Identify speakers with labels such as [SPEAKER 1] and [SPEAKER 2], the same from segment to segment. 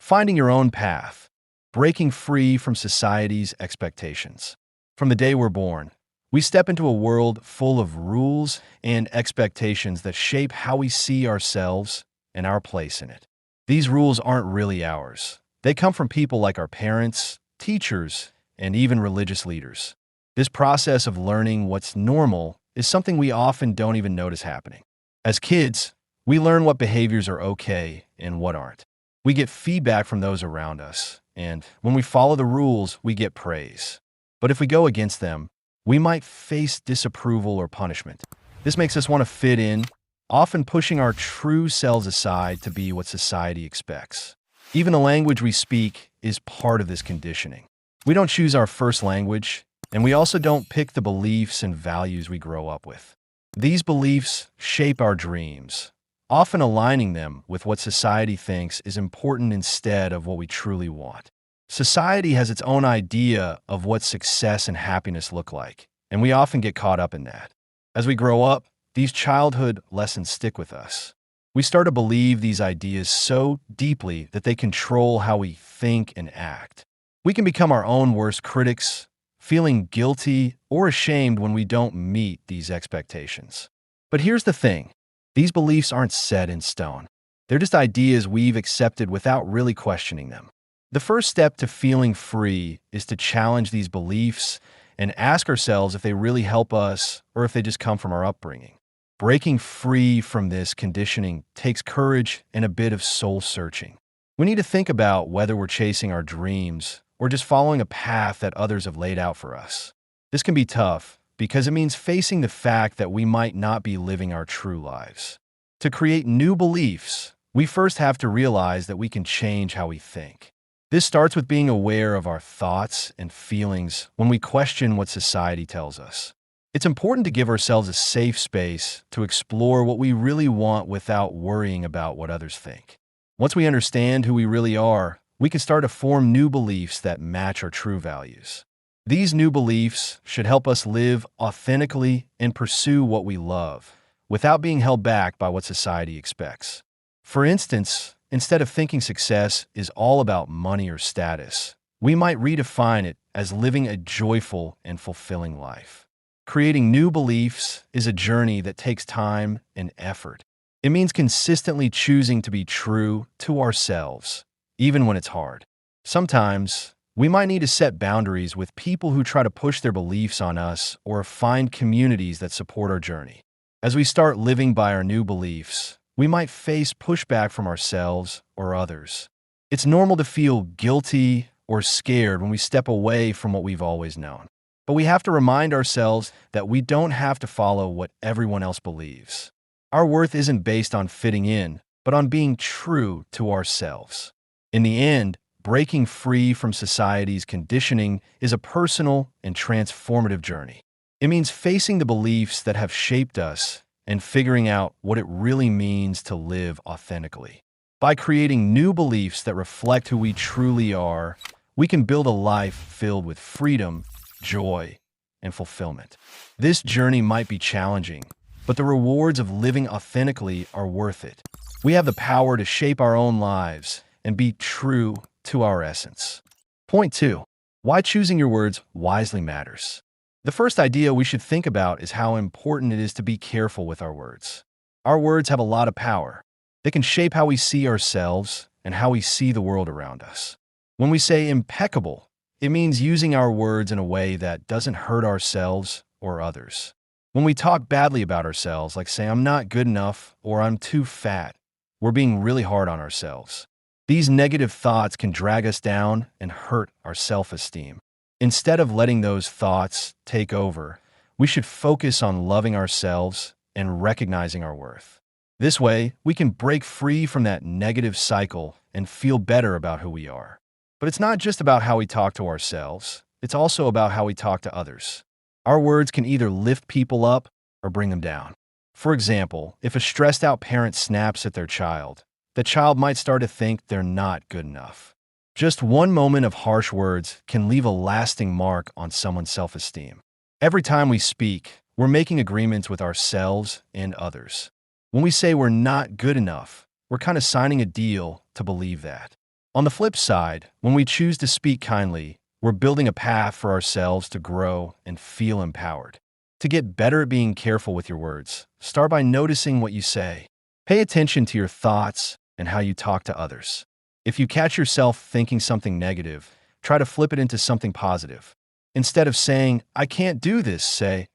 [SPEAKER 1] Finding your own path, breaking free from society's expectations. From the day we're born, we step into a world full of rules and expectations that shape how we see ourselves and our place in it. These rules aren't really ours. They come from people like our parents, teachers, and even religious leaders. This process of learning what's normal is something we often don't even notice happening. As kids, we learn what behaviors are okay and what aren't. We get feedback from those around us, and when we follow the rules, we get praise. But if we go against them, we might face disapproval or punishment. This makes us want to fit in, often pushing our true selves aside to be what society expects. Even the language we speak is part of this conditioning. We don't choose our first language, and we also don't pick the beliefs and values we grow up with. These beliefs shape our dreams, often aligning them with what society thinks is important instead of what we truly want. Society has its own idea of what success and happiness look like, and we often get caught up in that. As we grow up, these childhood lessons stick with us. We start to believe these ideas so deeply that they control how we think and act. We can become our own worst critics, feeling guilty or ashamed when we don't meet these expectations. But here's the thing. These beliefs aren't set in stone. They're just ideas we've accepted without really questioning them. The first step to feeling free is to challenge these beliefs and ask ourselves if they really help us or if they just come from our upbringing. Breaking free from this conditioning takes courage and a bit of soul searching. We need to think about whether we're chasing our dreams or just following a path that others have laid out for us. This can be tough because it means facing the fact that we might not be living our true lives. To create new beliefs, we first have to realize that we can change how we think. This starts with being aware of our thoughts and feelings when we question what society tells us. It's important to give ourselves a safe space to explore what we really want without worrying about what others think. Once we understand who we really are, we can start to form new beliefs that match our true values. These new beliefs should help us live authentically and pursue what we love, without being held back by what society expects. For instance, instead of thinking success is all about money or status, we might redefine it as living a joyful and fulfilling life. Creating new beliefs is a journey that takes time and effort. It means consistently choosing to be true to ourselves, even when it's hard. Sometimes, we might need to set boundaries with people who try to push their beliefs on us or find communities that support our journey. As we start living by our new beliefs, we might face pushback from ourselves or others. It's normal to feel guilty or scared when we step away from what we've always known. But we have to remind ourselves that we don't have to follow what everyone else believes. Our worth isn't based on fitting in, but on being true to ourselves. In the end, breaking free from society's conditioning is a personal and transformative journey. It means facing the beliefs that have shaped us and figuring out what it really means to live authentically. By creating new beliefs that reflect who we truly are, we can build a life filled with freedom, joy, and fulfillment. This journey might be challenging, but the rewards of living authentically are worth it. We have the power to shape our own lives and be true to our essence. Point 2. Why choosing your words wisely matters. The first idea we should think about is how important it is to be careful with our words. Our words have a lot of power. They can shape how we see ourselves and how we see the world around us. When we say impeccable, it means using our words in a way that doesn't hurt ourselves or others. When we talk badly about ourselves, like say, "I'm not good enough" or "I'm too fat," we're being really hard on ourselves. These negative thoughts can drag us down and hurt our self-esteem. Instead of letting those thoughts take over, we should focus on loving ourselves and recognizing our worth. This way, we can break free from that negative cycle and feel better about who we are. But it's not just about how we talk to ourselves, it's also about how we talk to others. Our words can either lift people up or bring them down. For example, if a stressed out parent snaps at their child, the child might start to think they're not good enough. Just one moment of harsh words can leave a lasting mark on someone's self-esteem. Every time we speak, we're making agreements with ourselves and others. When we say we're not good enough, we're kind of signing a deal to believe that. On the flip side, when we choose to speak kindly, we're building a path for ourselves to grow and feel empowered. To get better at being careful with your words, start by noticing what you say. Pay attention to your thoughts and how you talk to others. If you catch yourself thinking something negative, try to flip it into something positive. Instead of saying, "I can't do this," say,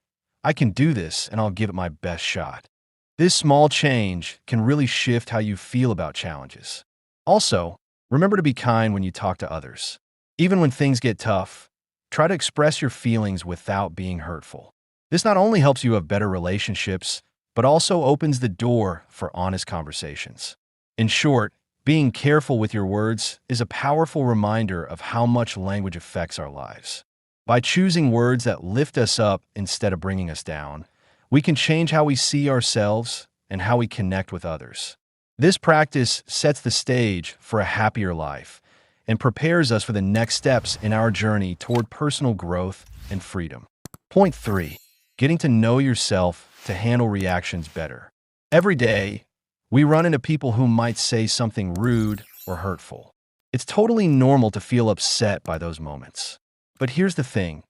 [SPEAKER 1] "I can do this and I'll give it my best shot." This small change can really shift how you feel about challenges. Also, remember to be kind when you talk to others. Even when things get tough, try to express your feelings without being hurtful. This not only helps you have better relationships, but also opens the door for honest conversations. In short, being careful with your words is a powerful reminder of how much language affects our lives. By choosing words that lift us up instead of bringing us down, we can change how we see ourselves and how we connect with others. This practice sets the stage for a happier life and prepares us for the next steps in our journey toward personal growth and freedom. Point 3. Getting to know yourself to handle reactions better. Every day, we run into people who might say something rude or hurtful. It's totally normal to feel upset by those moments. But here's the thing.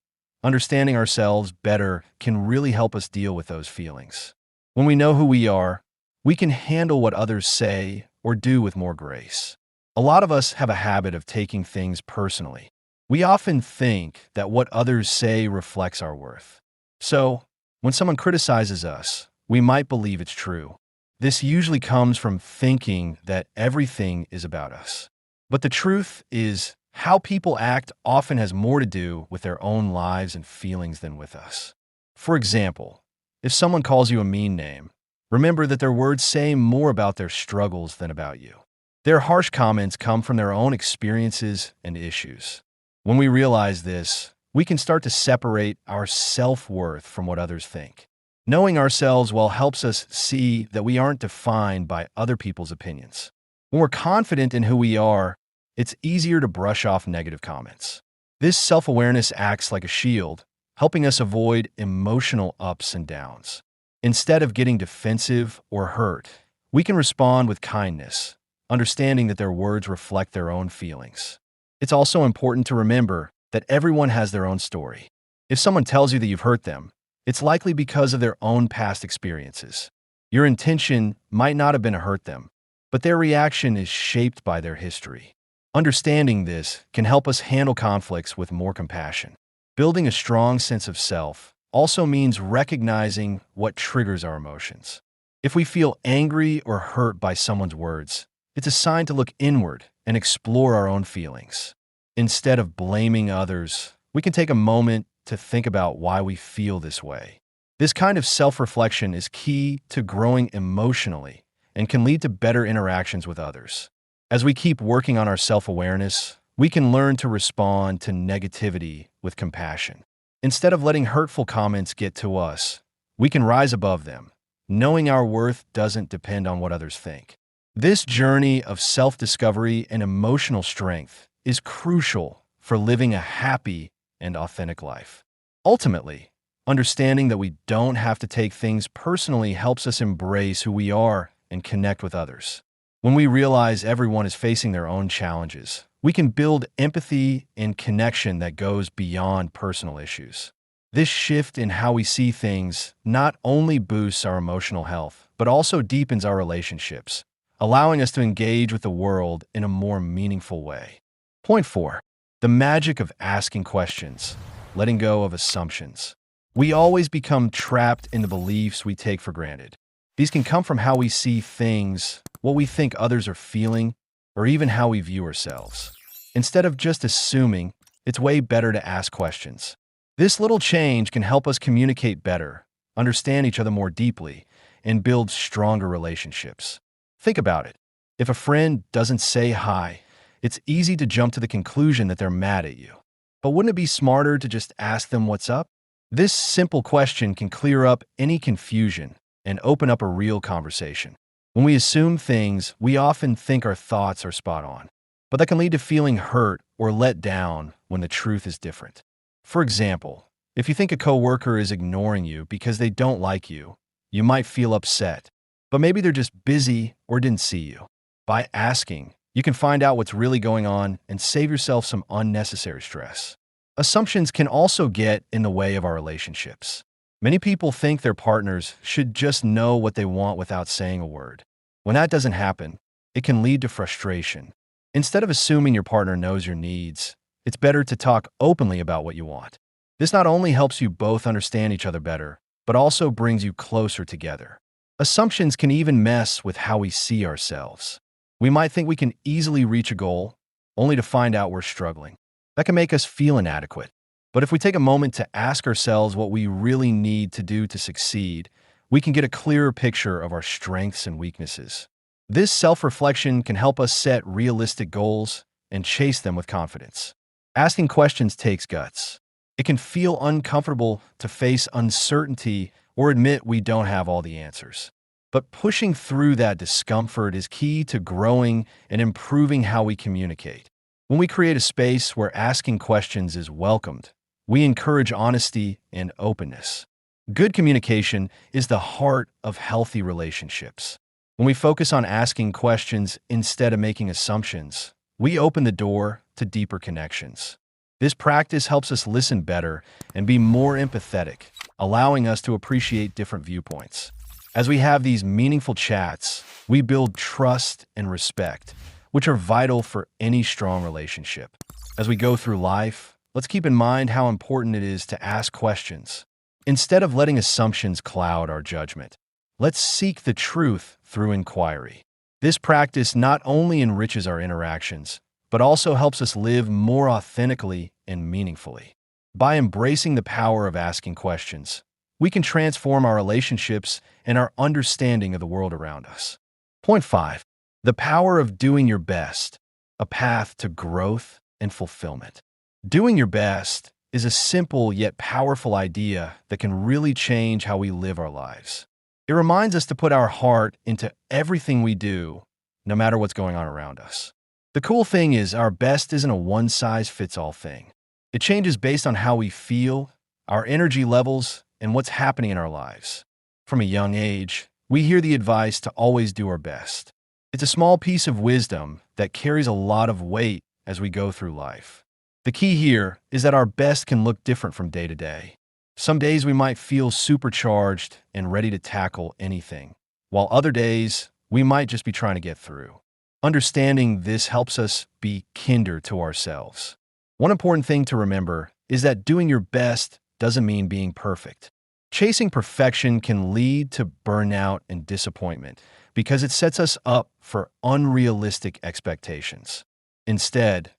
[SPEAKER 1] Understanding ourselves better can really help us deal with those feelings. When we know who we are, we can handle what others say or do with more grace. A lot of us have a habit of taking things personally. We often think that what others say reflects our worth. So, when someone criticizes us, we might believe it's true. This usually comes from thinking that everything is about us. But the truth is, how people act often has more to do with their own lives and feelings than with us. For example, if someone calls you a mean name, remember that their words say more about their struggles than about you. Their harsh comments come from their own experiences and issues. When we realize this, we can start to separate our self-worth from what others think. Knowing ourselves well helps us see that we aren't defined by other people's opinions. When we're confident in who we are, it's easier to brush off negative comments. This self-awareness acts like a shield, helping us avoid emotional ups and downs. Instead of getting defensive or hurt, we can respond with kindness, understanding that their words reflect their own feelings. It's also important to remember that everyone has their own story. If someone tells you that you've hurt them, it's likely because of their own past experiences. Your intention might not have been to hurt them, but their reaction is shaped by their history. Understanding this can help us handle conflicts with more compassion. Building a strong sense of self also means recognizing what triggers our emotions. If we feel angry or hurt by someone's words, it's a sign to look inward and explore our own feelings. Instead of blaming others, we can take a moment to think about why we feel this way. This kind of self-reflection is key to growing emotionally and can lead to better interactions with others. As we keep working on our self-awareness, we can learn to respond to negativity with compassion. Instead of letting hurtful comments get to us, we can rise above them, knowing our worth doesn't depend on what others think. This journey of self-discovery and emotional strength is crucial for living a happy and authentic life. Ultimately, understanding that we don't have to take things personally helps us embrace who we are and connect with others. When we realize everyone is facing their own challenges, we can build empathy and connection that goes beyond personal issues. This shift in how we see things not only boosts our emotional health, but also deepens our relationships, allowing us to engage with the world in a more meaningful way. Point 4. The magic of asking questions, letting go of assumptions. We always become trapped in the beliefs we take for granted. These can come from how we see things, what we think others are feeling, or even how we view ourselves. Instead of just assuming, it's way better to ask questions. This little change can help us communicate better, understand each other more deeply, and build stronger relationships. Think about it. If a friend doesn't say hi, it's easy to jump to the conclusion that they're mad at you. But wouldn't it be smarter to just ask them what's up? This simple question can clear up any confusion and open up a real conversation. When we assume things, we often think our thoughts are spot on, but that can lead to feeling hurt or let down when the truth is different. For example, if you think a coworker is ignoring you because they don't like you, you might feel upset, but maybe they're just busy or didn't see you. By asking, You can find out what's really going on and save yourself some unnecessary stress. Assumptions can also get in the way of our relationships. Many people think their partners should just know what they want without saying a word. When that doesn't happen, it can lead to frustration. Instead of assuming your partner knows your needs, it's better to talk openly about what you want. This not only helps you both understand each other better, but also brings you closer together. Assumptions can even mess with how we see ourselves. We might think we can easily reach a goal, only to find out we're struggling. That can make us feel inadequate. But if we take a moment to ask ourselves what we really need to do to succeed, we can get a clearer picture of our strengths and weaknesses. This self-reflection can help us set realistic goals and chase them with confidence. Asking questions takes guts. It can feel uncomfortable to face uncertainty or admit we don't have all the answers. But pushing through that discomfort is key to growing and improving how we communicate. When we create a space where asking questions is welcomed, we encourage honesty and openness. Good communication is the heart of healthy relationships. When we focus on asking questions instead of making assumptions, we open the door to deeper connections. This practice helps us listen better and be more empathetic, allowing us to appreciate different viewpoints. As we have these meaningful chats, we build trust and respect, which are vital for any strong relationship. As we go through life, let's keep in mind how important it is to ask questions. Instead of letting assumptions cloud our judgment, let's seek the truth through inquiry. This practice not only enriches our interactions, but also helps us live more authentically and meaningfully. By embracing the power of asking questions, we can transform our relationships and our understanding of the world around us. Point 5. The power of doing your best, a path to growth and fulfillment. Doing your best is a simple yet powerful idea that can really change how we live our lives. It reminds us to put our heart into everything we do, no matter what's going on around us. The cool thing is our best isn't a one-size-fits-all thing. It changes based on how we feel, our energy levels, and what's happening in our lives. From a young age, we hear the advice to always do our best. It's a small piece of wisdom that carries a lot of weight as we go through life. The key here is that our best can look different from day to day. Some days we might feel supercharged and ready to tackle anything, while other days we might just be trying to get through. Understanding this helps us be kinder to ourselves. One important thing to remember is that doing your best doesn't mean being perfect. Chasing perfection can lead to burnout and disappointment because it sets us up for unrealistic expectations. Instead,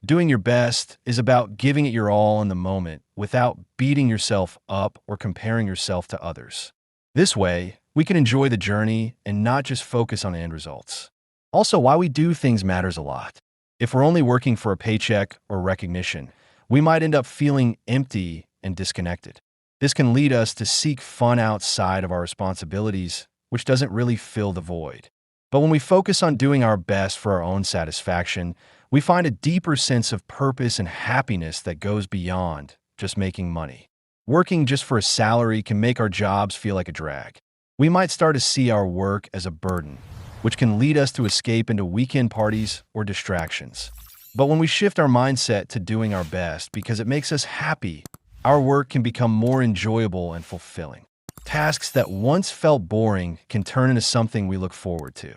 [SPEAKER 1] doing your best is about giving it your all in the moment without beating yourself up or comparing yourself to others. This way, we can enjoy the journey and not just focus on end results. Also, why we do things matters a lot. If we're only working for a paycheck or recognition, we might end up feeling empty and disconnected. This can lead us to seek fun outside of our responsibilities, which doesn't really fill the void. But when we focus on doing our best for our own satisfaction, we find a deeper sense of purpose and happiness that goes beyond just making money. Working just for a salary can make our jobs feel like a drag. We might start to see our work as a burden, which can lead us to escape into weekend parties or distractions. But when we shift our mindset to doing our best because it makes us happy, our work can become more enjoyable and fulfilling. Tasks that once felt boring can turn into something we look forward to.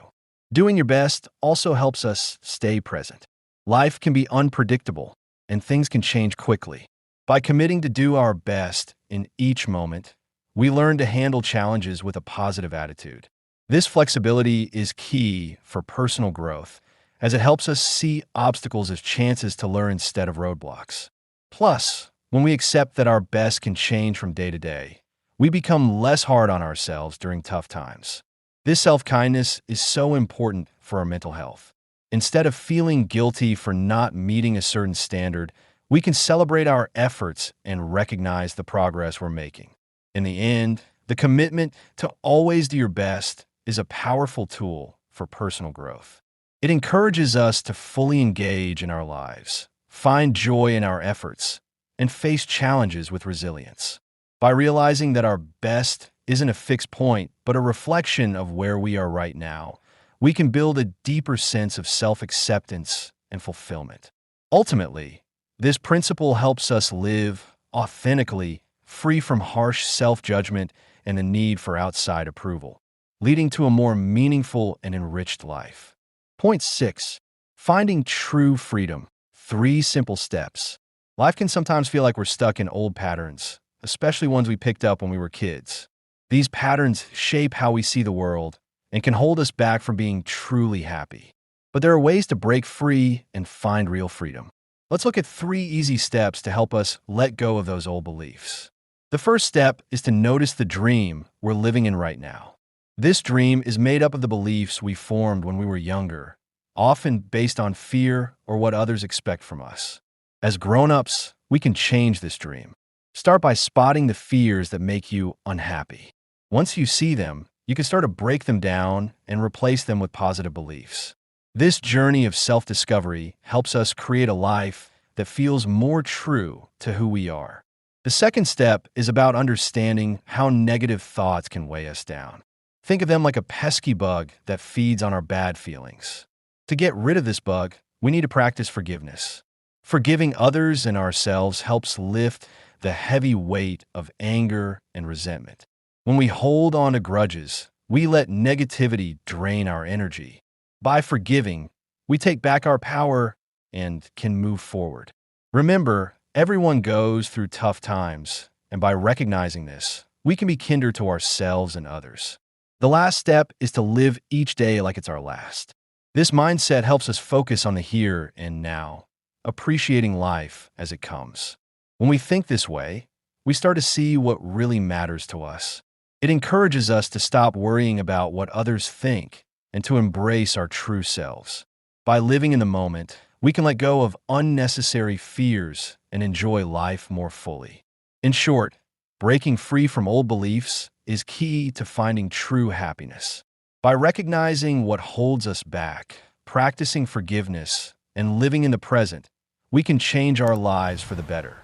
[SPEAKER 1] Doing your best also helps us stay present. Life can be unpredictable, and things can change quickly. By committing to do our best in each moment, we learn to handle challenges with a positive attitude. This flexibility is key for personal growth, as it helps us see obstacles as chances to learn instead of roadblocks. Plus, when we accept that our best can change from day to day, we become less hard on ourselves during tough times. This self-kindness is so important for our mental health. Instead of feeling guilty for not meeting a certain standard, we can celebrate our efforts and recognize the progress we're making. In the end, the commitment to always do your best is a powerful tool for personal growth. It encourages us to fully engage in our lives, find joy in our efforts, and face challenges with resilience. By realizing that our best isn't a fixed point, but a reflection of where we are right now, we can build a deeper sense of self-acceptance and fulfillment. Ultimately, this principle helps us live authentically, free from harsh self-judgment and the need for outside approval, leading to a more meaningful and enriched life. Point 6. Finding true freedom. 3 simple steps. Life can sometimes feel like we're stuck in old patterns, especially ones we picked up when we were kids. These patterns shape how we see the world and can hold us back from being truly happy. But there are ways to break free and find real freedom. Let's look at 3 easy steps to help us let go of those old beliefs. The first step is to notice the dream we're living in right now. This dream is made up of the beliefs we formed when we were younger, often based on fear or what others expect from us. As grown-ups, we can change this dream. Start by spotting the fears that make you unhappy. Once you see them, you can start to break them down and replace them with positive beliefs. This journey of self-discovery helps us create a life that feels more true to who we are. The second step is about understanding how negative thoughts can weigh us down. Think of them like a pesky bug that feeds on our bad feelings. To get rid of this bug, we need to practice forgiveness. Forgiving others and ourselves helps lift the heavy weight of anger and resentment. When we hold on to grudges, we let negativity drain our energy. By forgiving, we take back our power and can move forward. Remember, everyone goes through tough times, and by recognizing this, we can be kinder to ourselves and others. The last step is to live each day like it's our last. This mindset helps us focus on the here and now, appreciating life as it comes. When we think this way, we start to see what really matters to us. It encourages us to stop worrying about what others think and to embrace our true selves. By living in the moment, we can let go of unnecessary fears and enjoy life more fully. In short, breaking free from old beliefs is key to finding true happiness. By recognizing what holds us back, practicing forgiveness, and living in the present, we can change our lives for the better.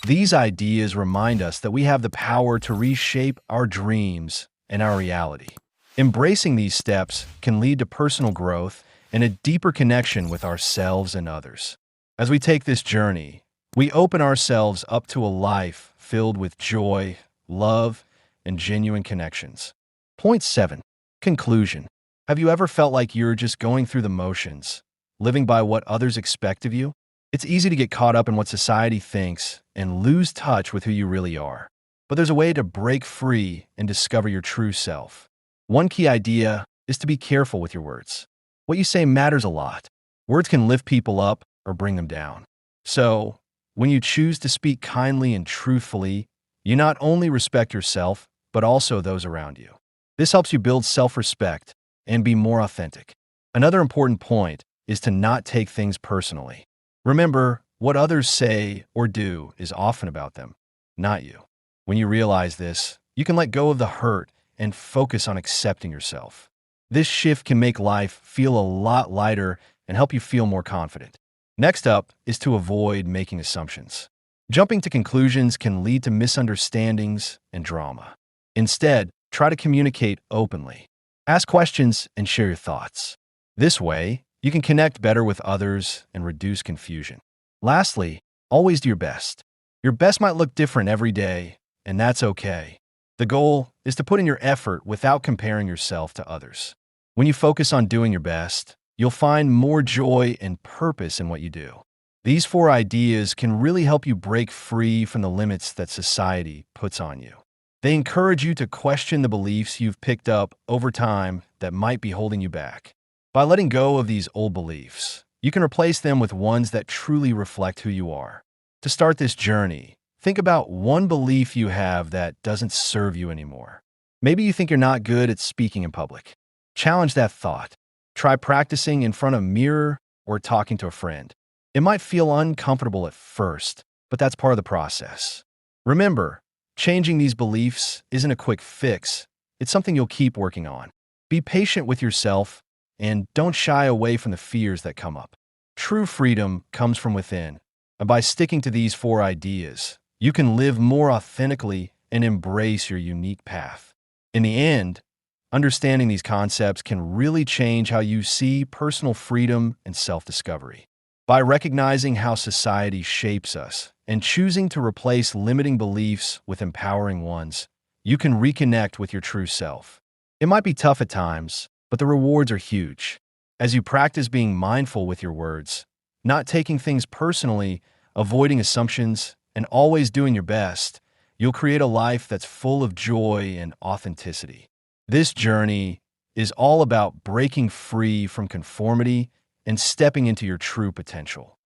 [SPEAKER 1] These ideas remind us that we have the power to reshape our dreams and our reality. Embracing these steps can lead to personal growth and a deeper connection with ourselves and others. As we take this journey, we open ourselves up to a life filled with joy, love, and genuine connections. Point 7. Conclusion. Have you ever felt like you're just going through the motions, living by what others expect of you? It's easy to get caught up in what society thinks and lose touch with who you really are. But there's a way to break free and discover your true self. One key idea is to be careful with your words. What you say matters a lot. Words can lift people up or bring them down. So, when you choose to speak kindly and truthfully, you not only respect yourself, but also those around you. This helps you build self-respect and be more authentic. Another important point is to not take things personally. Remember, what others say or do is often about them, not you. When you realize this, you can let go of the hurt and focus on accepting yourself. This shift can make life feel a lot lighter and help you feel more confident. Next up is to avoid making assumptions. Jumping to conclusions can lead to misunderstandings and drama. Instead, try to communicate openly. Ask questions and share your thoughts. This way, you can connect better with others and reduce confusion. Lastly, always do your best. Your best might look different every day, and that's okay. The goal is to put in your effort without comparing yourself to others. When you focus on doing your best, you'll find more joy and purpose in what you do. These 4 ideas can really help you break free from the limits that society puts on you. They encourage you to question the beliefs you've picked up over time that might be holding you back. By letting go of these old beliefs, you can replace them with ones that truly reflect who you are. To start this journey, think about one belief you have that doesn't serve you anymore. Maybe you think you're not good at speaking in public. Challenge that thought. Try practicing in front of a mirror or talking to a friend. It might feel uncomfortable at first, but that's part of the process. Remember, changing these beliefs isn't a quick fix. It's something you'll keep working on. Be patient with yourself and don't shy away from the fears that come up. True freedom comes from within, and by sticking to these 4 ideas, you can live more authentically and embrace your unique path. In the end, Understanding these concepts can really change how you see personal freedom and self-discovery. By recognizing how society shapes us and choosing to replace limiting beliefs with empowering ones, you can reconnect with your true self. It might be tough at times, but the rewards are huge. As you practice being mindful with your words, not taking things personally, avoiding assumptions, and always doing your best, you'll create a life that's full of joy and authenticity. This journey is all about breaking free from conformity and stepping into your true potential.